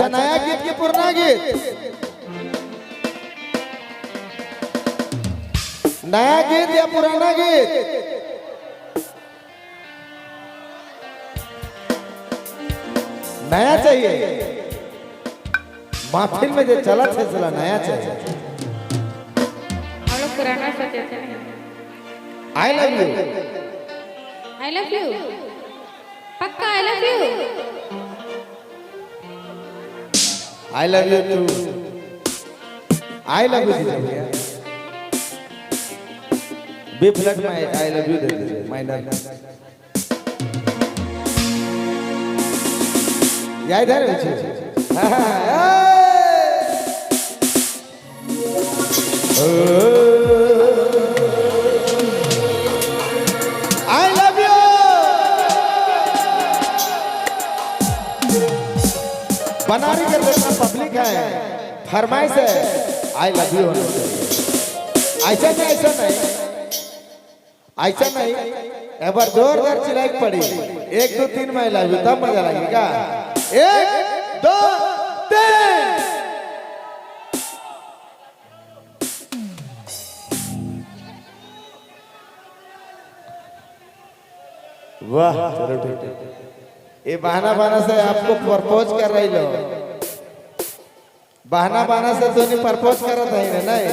अच्छा नया गीत के पुराना गीत, नया गीत या पुराना गीत? नया चाहिए। महफिल में जो चला थे चला नया चाहिए। हम लोग पुराना सोचे थे। I love you. I love you. पक्का I love you. I love you too. I love you भैया। बी फ्लैट में आई लव यू दे दे माइनर। या इधर आई लव यू। बनारी के जितना पब्लिक है फरमाइश है आई लव यू होना चाहिए। ऐसा नहीं, ऐसा नहीं, ऐसा नहीं। एक बार जोरदार चिल्लाई पड़ी 1 2 3 में आई लव यू तब मजा लगेगा। 1 2 3। वाह चलो ठीक है। ये बहाना बहाना से आपको प्रपोज कर रही लो। बहाना बहाना से तो नहीं प्रपोज कर रहा था नहीं।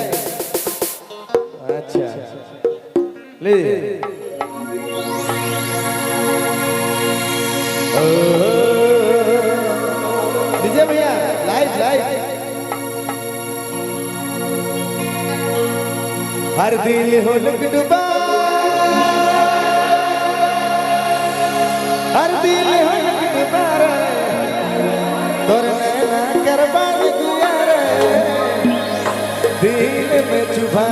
अच्छा ले डीजे भैया लाइव लाइव। हर दिल हो लुक डुबा, हर दिल हो लुक डुबा रे, तोर नैना करबान गुया रे, दिल में चुभा।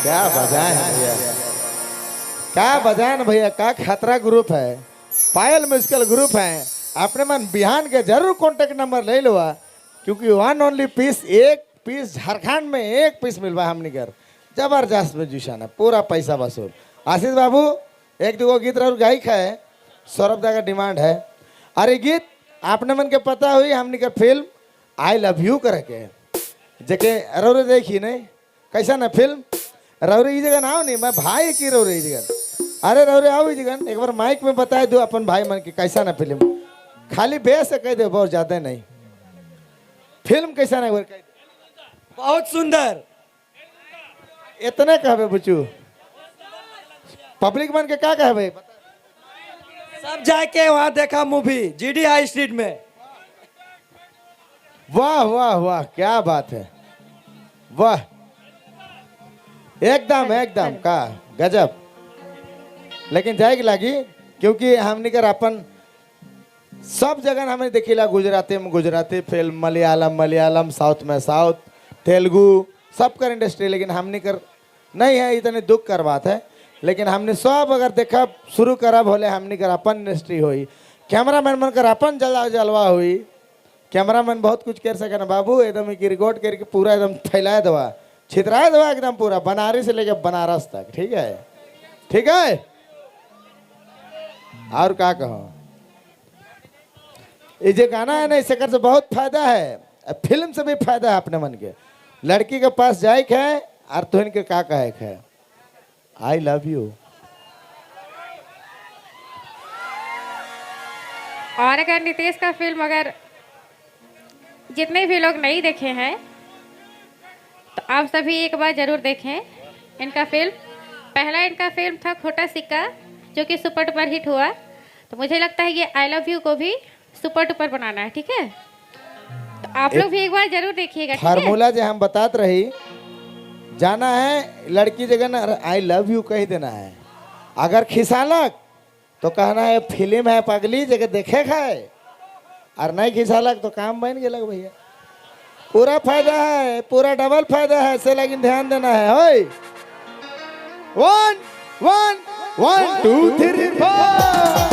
क्या बजाए हैं भैया, क्या बजाए ना भैया, क्या खतरा ग्रुप है, पायल म्यूजिकल ग्रुप है। अपने मन बिहान के जरूर कॉन्टेक्ट नंबर ले लो, क्योंकि वन ओनली पीस, एक पीस झारखंड में एक पीस मिलवा हमने कर जबरदस्त म्यूजिशियन है, पूरा पैसा वसूल। आशीष बाबू एक दो गीत और गायक है, सौरभ दा का डिमांड है। अरे गीत आपने मन के पता हुई हमने का फिल्म आई लव यू करके जके रौरे देखी नहीं कैसा ना फिल्म, रौरे इस जगह ना आओ नहीं, मैं भाई की रौरे इस जगह, अरे रौरे आओ इस जगह, एक बार माइक में बताए दो अपन भाई मन के कैसा ना फिल्म, खाली बेस से कह दो, बहुत ज्यादा नहीं, फिल्म कैसा ना, एक बार कह दो। बहुत सुंदर, इतने कहबे बुचू, पब्लिक मन के क्या कहबे, सब जाके वहां देखा मूवी जीडी हाई स्ट्रीट में। वाह वाह वाह, क्या बात है, वाह, एकदम एकदम का गजब। लेकिन जाएगी लगी, क्योंकि हमने कर अपन सब जगह हमें देखिला, गुजराती में गुजराती फिल्म, मलयालम मलयालम, साउथ में साउथ, तेलुगु सब कर इंडस्ट्री, लेकिन हमने कर नहीं है, इतने दुख कर बात है। लेकिन हमने सब अगर देखा शुरू करा भोले हमने कर अपन इंडस्ट्री हुई, कैमरा मैन मन कर अपन जलवा हुई, कैमरा मैन बहुत कुछ कर सके ना बाबू, एकदम रिकॉर्ड करके पूरा एकदम फैलाए दवा, छितराए दवा एकदम पूरा, बनारस से लेके बनारस तक, ठीक है, ठीक है। और क्या कहो, ये जो गाना है ना, इससे कर से बहुत फायदा है, फिल्म से भी फायदा है अपने मन के, लड़की के पास जाए है और तुहन के का कहे है, आई लव यू। और अगर नितेश का फिल्म अगर जितने भी लोग नहीं देखे हैं तो आप सभी एक बार जरूर देखें इनका फिल्म। पहला इनका फिल्म था खोटा सिक्का, जो कि सुपर डुपर हिट हुआ, तो मुझे लगता है ये आई लव यू को भी सुपर डुपर बनाना है, ठीक है, तो आप लोग भी एक बार जरूर देखिएगा। फार्मूला जो हम बतात रही, जाना है लड़की जगह ना आई लव यू कह देना है, अगर खिसालक तो कहना है फिल्म है पगली जगह देखे खाए, और नहीं खिसालक तो काम बन गया भैया, पूरा फायदा है, पूरा डबल फायदा है, से लेकिन ध्यान देना है। ओए 1 1 1 2 3 4